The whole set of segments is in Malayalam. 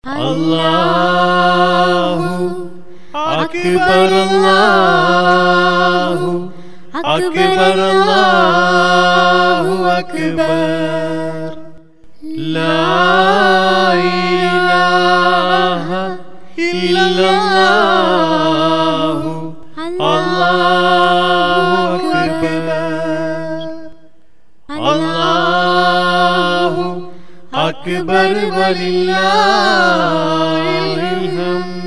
Allahu Akbar, Allahu Akbar, Allahu Akbar. La ilaha illallah, Allahu Akbar, Allahu Akbar walillahil hamd.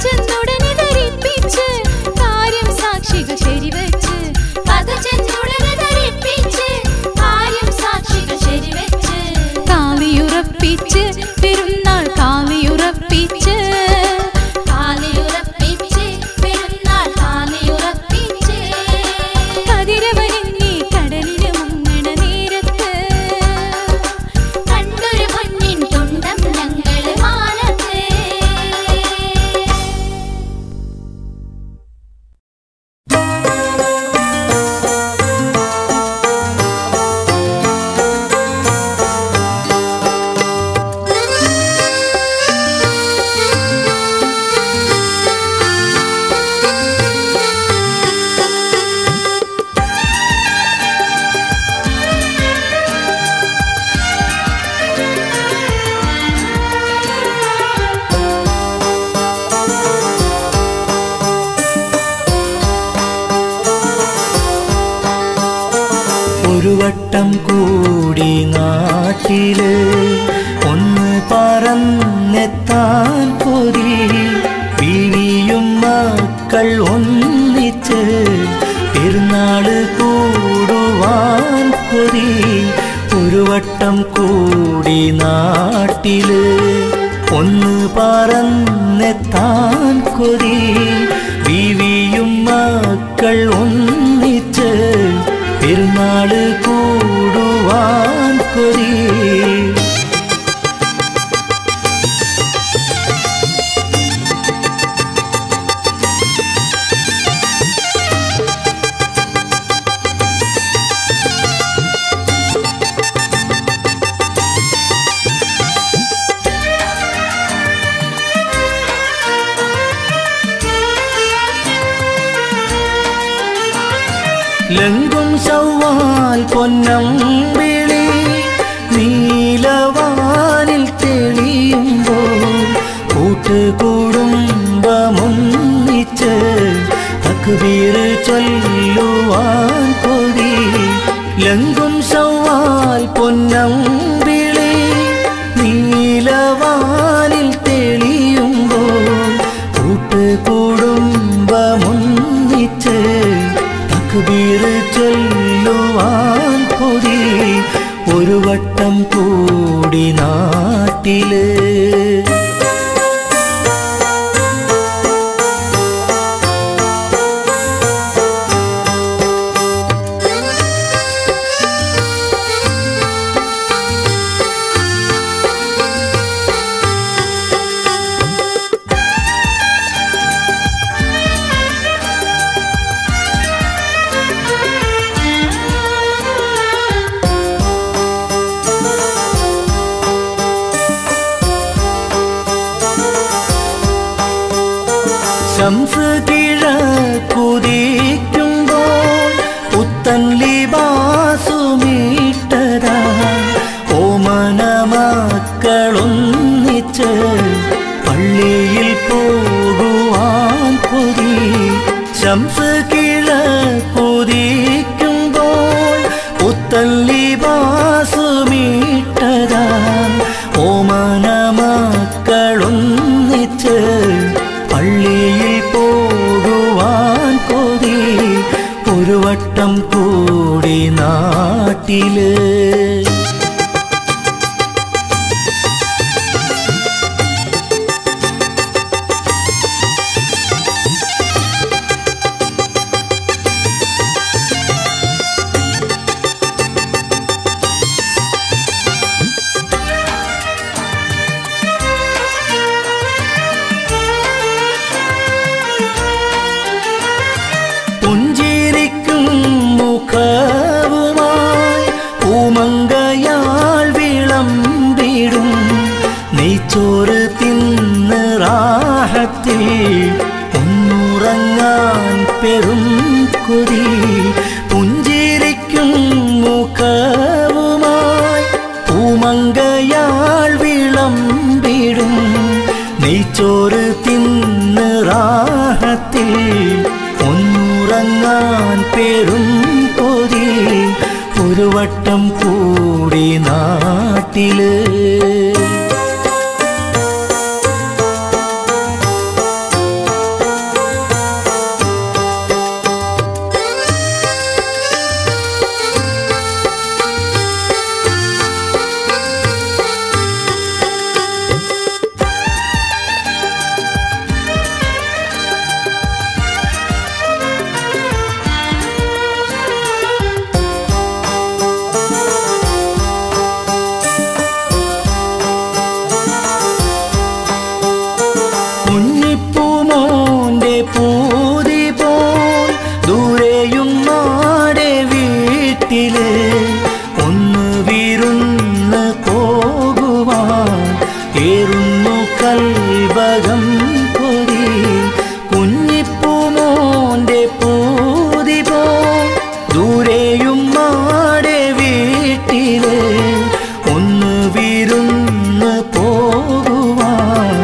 ചെന്നുടനെ ധരിപ്പിച്ച് കാര്യം സാക്ഷികൾ മക്കൾ ഒന്നിച്ച് പെരുന്നാള് കൂടുവാൻ കൊതി ഒരു വട്ടം കൂടി നാട്ടില് ഒന്ന് പറന്നെത്താൻ കൊതി ബീവിയും മക്കൾ ഒന്നിച്ച് പെരുന്നാള് കൂടുവാൻ കൊതി ലങ്കും ശവ്വാൽ പൊന്നമ്പിളി നീലവാനിൽ തെളിയുമ്പോൾ കൂട്ടുകുടുംബമൊന്നിച്ച് തക്ബീർ ചൊല്ലുവാൻ കൊതി ലങ്കും ശവ്വാൽ പൊന്നമ്പിളി നീലവാനിൽ തെളിയുമ്പോൾ കൂട്ടുകുടുംബമൊന്നിച്ച് തക്ബീർ ചൊല്ലുവാൻ കൊതി ഒരു വട്ടം കൂടി നാട്ടില് ശംസ് കിഴക്കുദിക്കുമ്പോൾ പുത്തൻ ലിബാസുമീട്ടതാ ഓമന മക്കളൊന്നിച്ച് പള്ളിയിൽ പോകുവാൻ കൊതി ശംസ് കിഴക്കുദിക്കുമ്പോൾ പുത്തൻ ലിബാസുമീട്ടതാ ഓമന മക്കളൊന്നിച്ച് പള്ളിയിൽ പോകുവാൻ കൊതി ഒരു വട്ടം കൂടി നാട്ടില് പുഞ്ചിരിക്കും മുഖവുമായി പൂമങ്കയാൾ വിളമ്പിടും നെയ്ച്ചോറ് തിന്ന് റാഹത്തിൽ ഒന്നുറങ്ങാൻ പെരും കൊതി പുഞ്ചിരിക്കും മുഖവുമായി പൂമങ്കയാൾ വിളമ്പിടും നെയ്ച്ചോറ് തിന്ന് റാഹത്തിൽ ഒന്നുറങ്ങാൻ പെരും കൊതി ഒരു വട്ടം കൂടി നാട്ടില് കുഞ്ഞിപ്പൂമോന്റെ പൂതി പോൽ ദൂരെയും നാടെ വീട്ടില് ഒന്ന് വിരുന്ന് പോകുവാൻ ഏറുന്നു കൽബകം കൊതി കുഞ്ഞിപ്പൂമോന്റെ പൂതി പോൽ ദൂരെയും നാടെ വീട്ടില് ഒന്ന് വിരുന്ന് പോകുവാൻ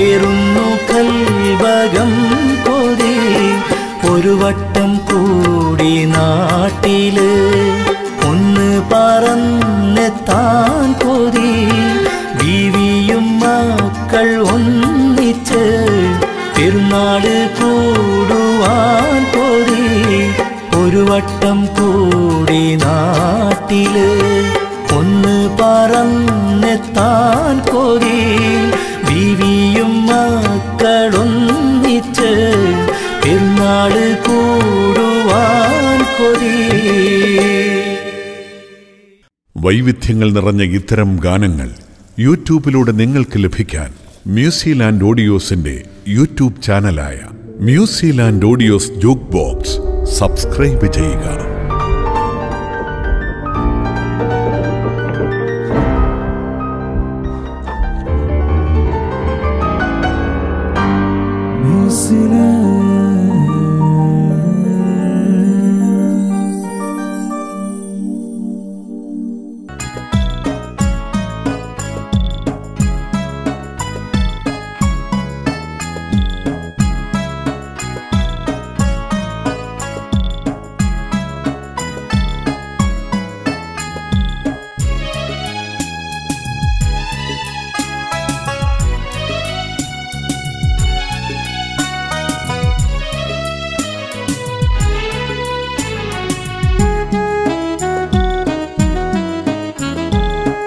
ഏറുന്നു കൽബകം കൊതി ഒരു വട്ടം കൂടി നാട്ടില് ഒന്ന് പറന്നെത്താൻ കൊതി ബീവിയും മക്കൾ ഒന്നിച്ച് വട്ടം കൂടി നാട്ടില് ഒന്ന് പറന്നെത്താൻ കൊതി ബീവിയും മക്കളൊന്നിച്ച് പെരുന്നാള് കൂടുവാൻ കൊതി. വൈവിധ്യങ്ങൾ നിറഞ്ഞ ഇത്തരം ഗാനങ്ങൾ യൂട്യൂബിലൂടെ നിങ്ങൾക്ക് ലഭിക്കാൻ മ്യൂസിലാൻഡ് ഓഡിയോസിന്റെ യൂട്യൂബ് ചാനലായ Musiland audios jukebox subscribe ചെയ്യുക.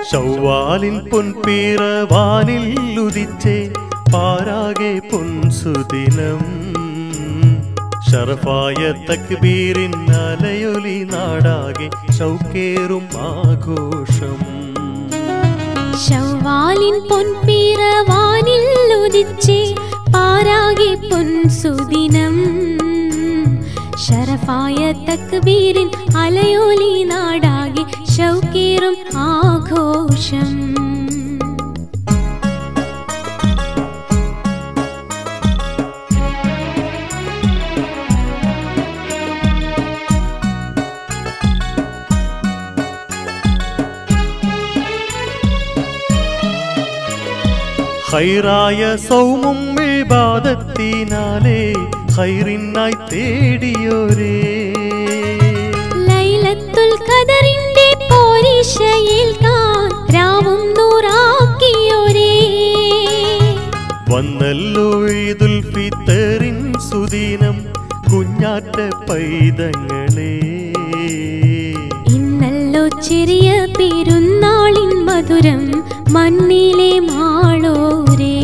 ശൗവാലിൻ പൊൻപീറവാനിൽ ഉദിച്ചേ പാരാകെ പൊൻസുദിനം ശറഫായ തക്ബീറിൻ അലയൊലി നാടാകെ ശൗക്കേറും ആഘോഷം. ശൗവാലിൻ പൊൻപീറവാനിൽ ഉദിച്ചേ പാരാകെ പൊൻസുദിനം ശറഫായ തക്ബീറിൻ അലയൊലി നാടാകെ ശൗക്കേറും ആഘോഷം. ഖൈറായ സൗമും ഇബാദത്തിനാലേ ഖൈറിനായി തേടിയോരേ ലൈലത്തുൽ ഖദറിന്റെ പോരിശയേൽക്കാൻ രാവും നൂറാക്കിയോരേ വന്നല്ലോ ഈദുൽ ഫിത്തറിൻ സുദിനം കുഞ്ഞാറ്റ പൈതങ്ങളെ ഇന്നല്ലോ ചെറിയ പെരുന്നാളിൻ മധുരം മണ്ണിലെ മാളോരേ.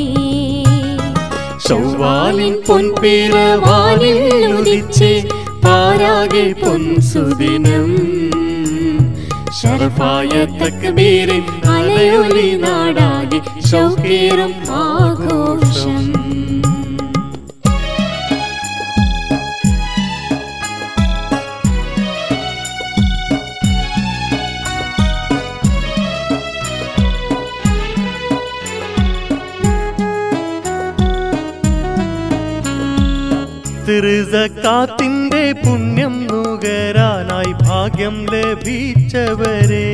ശൗവാലിൻ പൊൻപീറവാനിൽ ഉദിച്ചേ പാരാകെ പൊൻസുദിനം ശറഫായ തക്ബീറിൻ അലയൊലി നാടാകെ ശൗക്കേറും ആഘോഷം. തിരുസക്കാത്തിന്റെ പുണ്യം നുകരാനായി ഭാഗ്യം ലഭിച്ചവരെ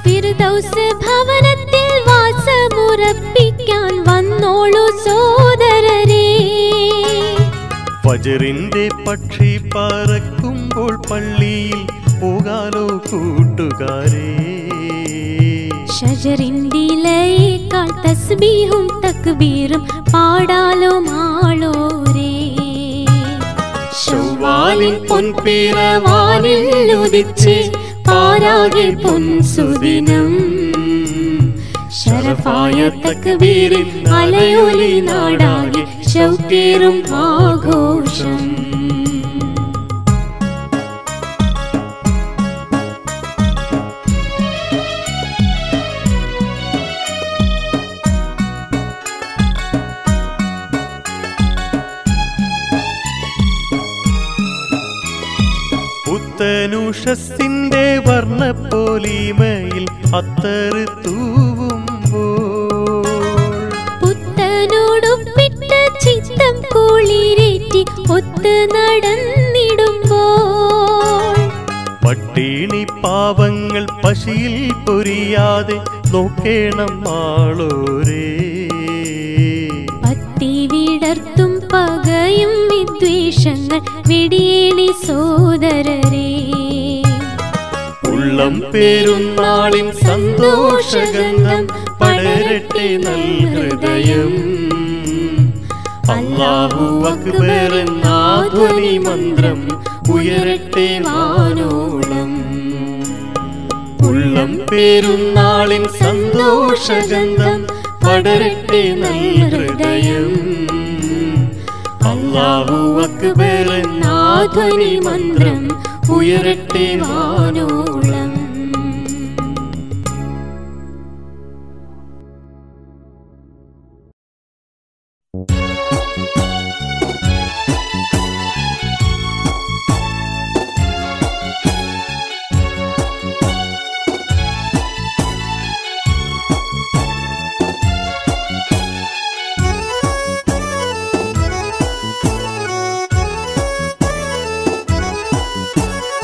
ഫിർദൗസ് ഭവനത്തിൽ വാസമുറപ്പിക്കാൻ വന്നോളൂ സോദരരേ. ഫജ്റിന്റെ പക്ഷി പറക്കുമ്പോൾ പള്ളിയിൽ പോകാലോ കൂട്ടുകാരെ ഷജറിന്റെ ഇലയേക്കാൾ തസ്ബീഹും തക്ബീറും പാടാലോ മാളോരേ. ശൗവാലിൻ പൊൻപീറവാനിൽ ഉദിച്ചേ പാരാകെ പൊൻസുദിനം ശറഫായ തക്ബീറിൻ അലയൊലി നാടാകെ ശൗക്കേറും ആഘോഷം. പുത്തനുഷസ്സിന്റെ വർണ്ണപ്പോലിമയിൽ അത്തറ് തൂവുമ്പോൾ പുത്തനോടുപ്പിട്ട ചിത്തം കുളിരേറ്റി ഒത്ത് നടന്നിടുമ്പോൾ പട്ടിണി പാവങ്ങൾ പശിയിൽ പൊരിയാതെ നോക്കേണം ആളോരേ. പത്തി വിടർത്തും പകയും വിദ്വേഷങ്ങൾ വെടിയേണി സോദരരേ. ഉള്ളം പെരുന്നാളിൻ സന്തോഷഗന്ധം പടരട്ടെ നൽ ഹൃദയം. അല്ലാഹു അക്ബർ എന്ന ധ്വനി മന്ത്രം ഉയരട്ടെ വാനോളം. ഉള്ളം പെരുന്നാളിൻ സന്തോഷഗന്ധം പടരട്ടെ നൽഹൃദയം. അല്ലാഹു അക്ബർ എന്ന ധ്വനി മന്ത്രം ഉയരട്ടെ വാനോളം.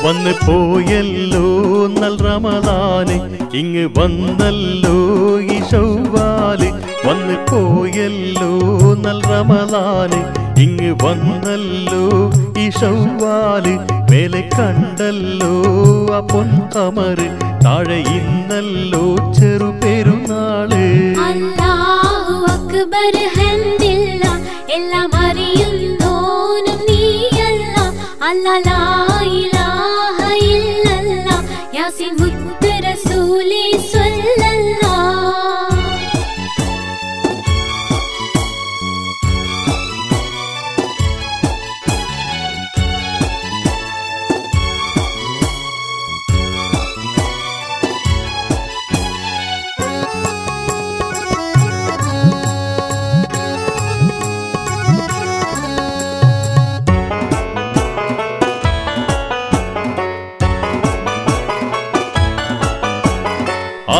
വന്ന് പോയല്ലോ നൽ റമദാന്, ഇങ്ങ് വന്നല്ലോ ഈ ശൗവാല്. വന്ന് പോയല്ലോ നൽ റമദാന്, ഇങ്ങ് വന്നല്ലോ ഈ ശൗവാല്. മേലെ കണ്ടല്ലോ ആ പൊൻകമറ്, താഴെ ഇന്നല്ലോ ചെറു പെരുന്നാള്. അല്ലാഹു അക്ബർ ഹംദില്ല, എല്ലാം അറിയുന്നോനും നീയല്ല. അല്ലാ ലാ ഇലാഹ ഇല്ലല്ലാ, യാസീൻ മുത്ത് റസൂലി സ്വല്ലല്ലാഹ്.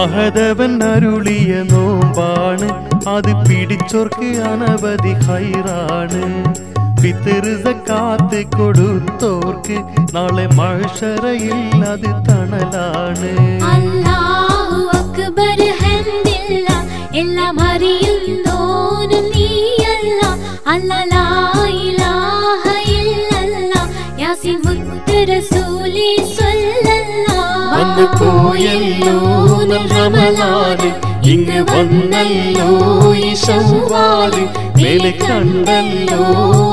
അഹദവൻ അരുളിയ നോമ്പാണ്, അത് പിടിച്ചോർക്ക് അനവധി ഹൈറാണ്. ഫിത്ർ സക്കാത്ത് കൊടുത്തോർക്ക് നാളെ മഹ്ശറയിൽ അത് തണലാണ്. അല്ലാഹു അക്ബർ ഹംദില്ല, എല്ലാം അറിയുന്നോനും നീയല്ല. അല്ലാ ലാ ഇലാഹ ഇല്ലല്ലാ, യാസീൻ മുത്ത് റസൂലി സ്വല്ലല്ലാഹ്. വന്ന് പോയല്ലോ നൽ റമദാന്, ഇങ്ങ് വന്നല്ലോ ഈ ശൗവാല്. മേലെ കണ്ടല്ലോ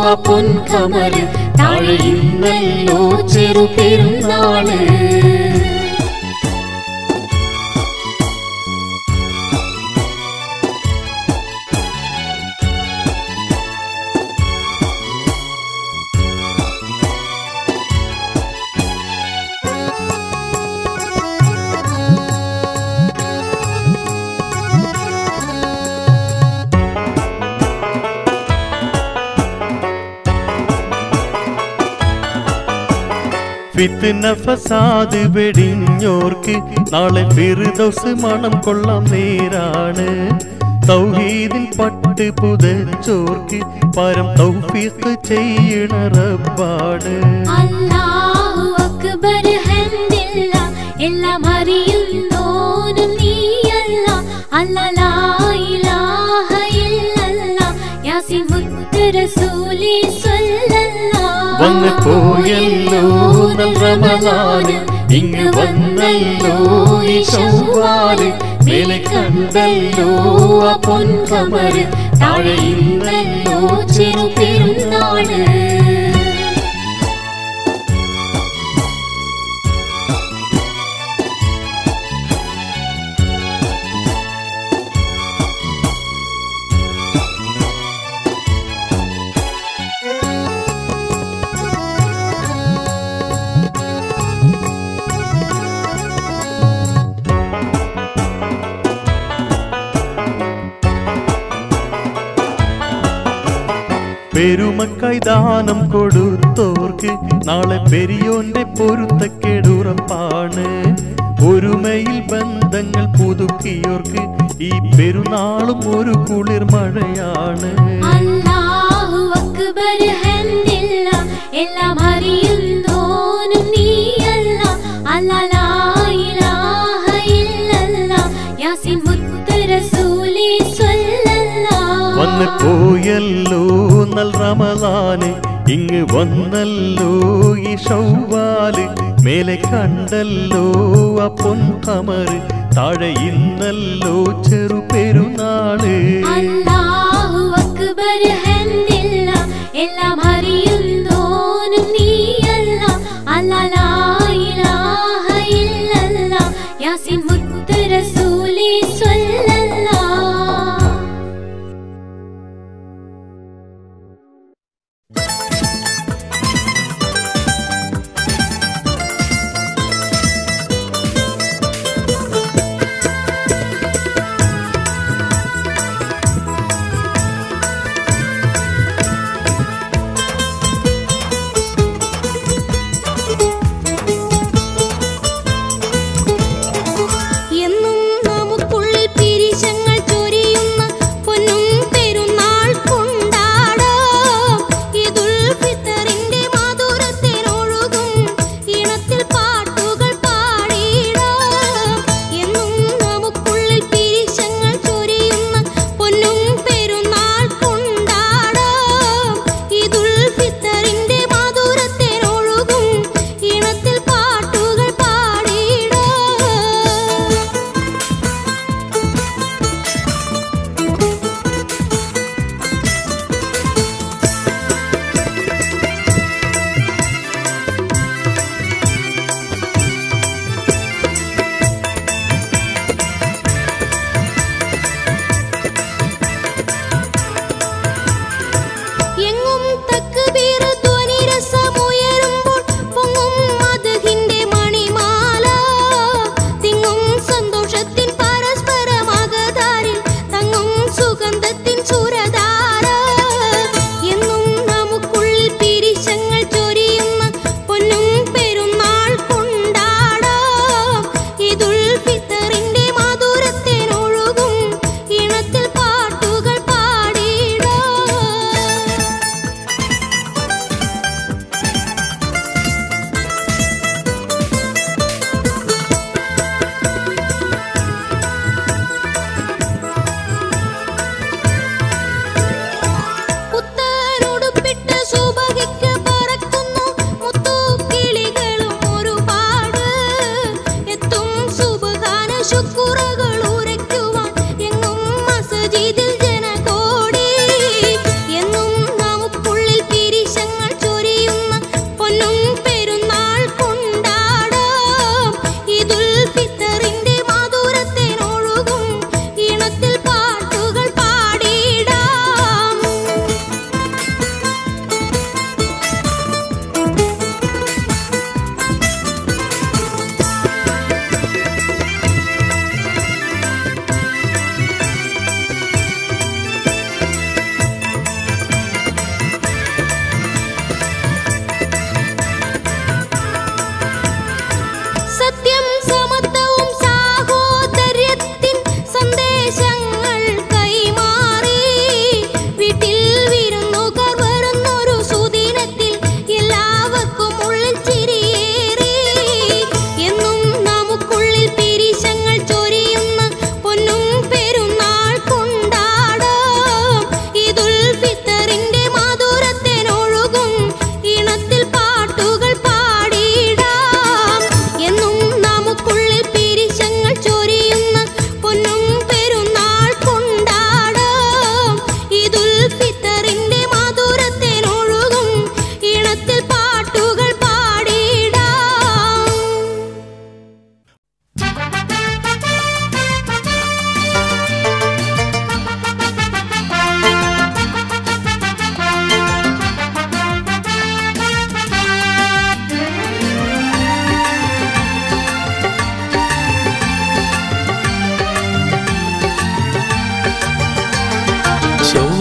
ആ പൊൻകമറ്, താഴെ ഇന്നല്ലോ ചെറു പെരുന്നാള്. ഫിത്ന ഫസാദ് വെടിഞ്ഞോർക്ക് നാളെ ഫിർദൗസ് മണം കൊള്ളാം നേരാണ്. തൗഹീദിൻ പട്ട് പുതച്ചോർക്ക് പരം തൗഫീഖ് ചെയ്യണ റബ്ബാണ്. അല്ലാഹു അക്ബർ ഹംദില്ല, എല്ലാം അറിയുന്നോനും നീയല്ല. അല്ലാ ലാ ഇലാഹ ഇല്ലല്ലാ, യാസീൻ മുത്ത് റസൂലി സ്വല്ലല്ലാഹ്. വന്ന് പോയല്ലോ നൽ റമദാന്, ഇങ്ങ് വന്നല്ലോ ഈ ശൗവാല്. മേലെ കണ്ടല്ലോ ആ പൊൻകമറ്, താഴെ ഇന്നല്ലോ ചെറു പെരുന്നാള്. പെരുമക്കായി ദാനം കൊടുത്തോർക്ക് നാളെ പെരിയോന്റെ പൊരുത്തക്കേടുറപ്പാണ്. ഒരുമയിൽ ബന്ധങ്ങൾ പുതുക്കിയോർക്ക് ഈ പെരുന്നാളും ഒരു കുളിർ മഴയാണ്. അല്ലാഹു അക്ബർ ഹംദില്ല, എല്ലാം അറിയുന്നോനും നീയല്ല. അല്ലാ ലാ ഇലാഹ ഇല്ലല്ലാ, യാസീൻ മുത്ത് റസൂലി സ്വല്ലല്ലാഹ്. വന്ന് പോയല്ലോ നൽ റമദാന്, ഇങ്ങ് വന്നല്ലോ ഈ ശൗവാല്. മേലെ കണ്ടല്ലോ ആ പൊൻകമറ്, താഴെ ഇന്നല്ലോ ചെറു പെരുന്നാള്. അല്ലാഹു അക്ബർ ഹംദില്ല, എല്ലാം അറിയുന്നോനും നീയല്ല.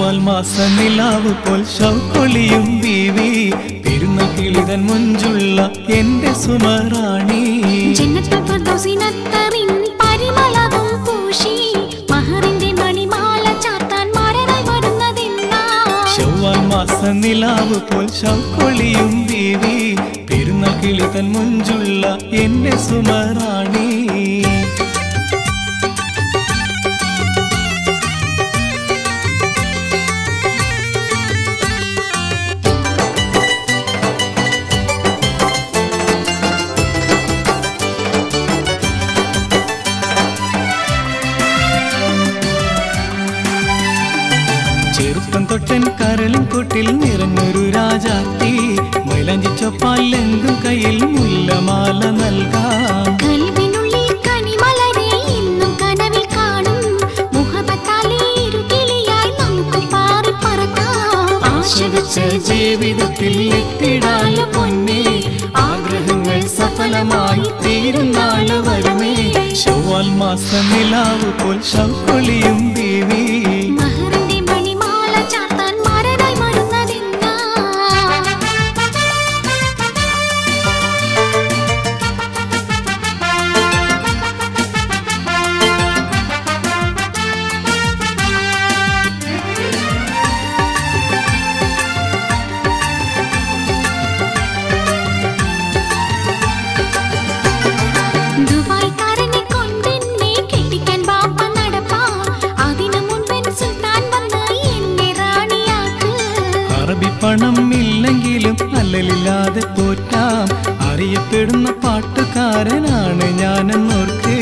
ശൗവാൽ മാസ നിലാവ് പോൽ ശൗക്കൊളിയും ബീവി പെരുന്നാൾ കിളിതൻ മുഞ്ചുള്ള എന്റെ സുമറാണി ജന്നത്തുൽ ഫിർദൗസിനത്തറിൻ പരിമളവും പൂശി മഹറിന്റെ മണിമാല ചാർത്താൻ മാരനായി വരുന്നതെന്നാ ശൗവാൽ മാസ നിലാവ് പോൽ ശൗക്കൊളിയും ബീവി പെരുന്നാൾ കിളിതൻ മുഞ്ചുള്ള എന്റെ സുമറാണി ചെറുപ്പം തൊട്ടൻ കരളിൻ കൊട്ടിൽ നിറഞ്ഞൊരു രാജാത്തി മൈലാഞ്ചി ചൊപ്പാലെങ്കും കയ്യിൽ മുല്ലമാല നൽകാം കൽവിനുള്ളിൽ കണിമലരെ ഇന്നും കനവിൽ കാണും മുഹബത്താലെ ഇരുകിളിയായി നമുക്ക് പാറി പറക്കാം ആശ വെച്ച ജീവിതത്തിൽ എത്തിടാലോ പൊന്നേ ആഗ്രഹങ്ങൾ സഫലമായി തീരുന്നാള് വരുമേ ശൗവാൽ മാസ നിലാവ് പോൽ ശൗക്കൊളിയും ബീവി മഹറിന്റെ മണിമാല ചാർത്താൻ മാരനായി വരുന്നതെന്നാ ദുബായ്ക്കാരനെ കൊണ്ടെന്നെ കെട്ടിക്കാൻ ബാപ്പ നടപ്പാ അതിനു മുൻപൻ സുൽത്താൻ വന്ന് എന്നെ റാണിയാക്ക് അറബി പണം ഇല്ലെങ്കിലും അല്ലലില്ലാതെ പോറ്റാം അറിയപ്പെടുന്ന പാട്ടുകാരനാണ് ഞാനെന്നോർക്ക്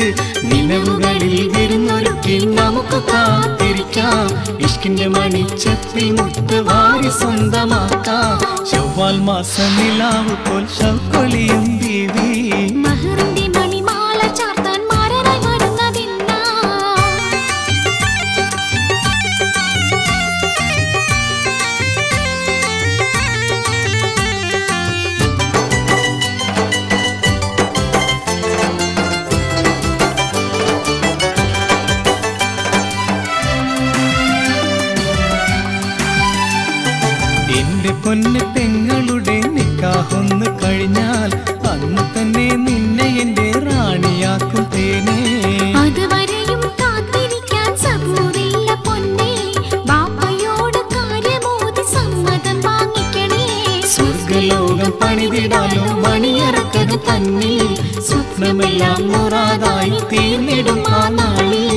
നിലവുകളിൽ വരുന്നൊരുക്കി നമുക്ക് കാത്തിരിക്കാം ഇഷ്കിന്റെ മണിച്ചെപ്പി മുത്ത് വാരി സ്വന്തമാക്കാം ശൗവാൽ മാസ നിലാവ് പോൽ ശൗക്കൊളിയും ബീവി മഹറിന്റെ മണിമാല ചാർത്താൻ മാരനായി വരുന്നതെന്നാ എന്റെ പൊന്ന് പെങ്ങളുടെ നിക്കാഹൊന്ന് കഴിഞ്ഞാൽ അന്ന് തന്നെ നിന്നെ എന്റെ റാണിയാക്കും തേനേ അതുവരെയും കാത്തിരിക്കാൻ സബൂറില്ല പൊന്നേ ബാപ്പയോട് കാര്യമോതി സമ്മതം വാങ്ങിക്കണേ സ്വർഗലോകം പണിതിടാലോ മണിയറക്കത് തന്നിൽ സ്വപ്നമെല്ലാം മുറാതായി തീർന്നിടും ആ നാളിൽ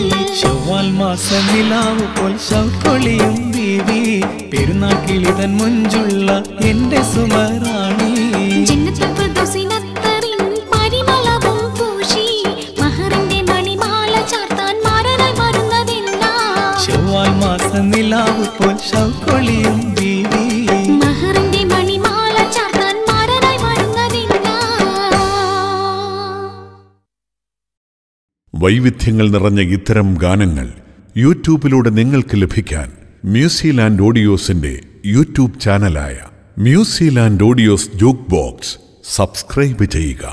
ശൗവാൽ മാസ നിലാവ് പോൽ ശൗക്കൊളിയും ബീവി പെരുന്നാൾ കിളിതൻ മുഞ്ചുള്ള എന്റെ സുമറാണി ജന്നത്തുൽ ഫിർദൗസിനത്തറിൻ പരിമളവും പൂശി മഹറിന്റെ മണിമാല ചാർത്താൻ മാരനായി വരുന്നതെന്നാ ശൗവാൽ മാസ നിലാവ് പോൽ ശൗക്കൊളിയും ബീവി മഹറിന്റെ മണിമാല ചാർത്താൻ മാരനായി വരുന്നതെന്നാ വൈവിധ്യങ്ങൾ നിറഞ്ഞ ഇത്തരം ഗാനങ്ങൾ യൂട്യൂബിലൂടെ നിങ്ങൾക്ക് ലഭിക്കാൻ മ്യൂസിലാൻഡ് ഓഡിയോസിന്റെ യൂട്യൂബ് ചാനലായ Musiland audios jukebox subscribe ചെയ്യുക.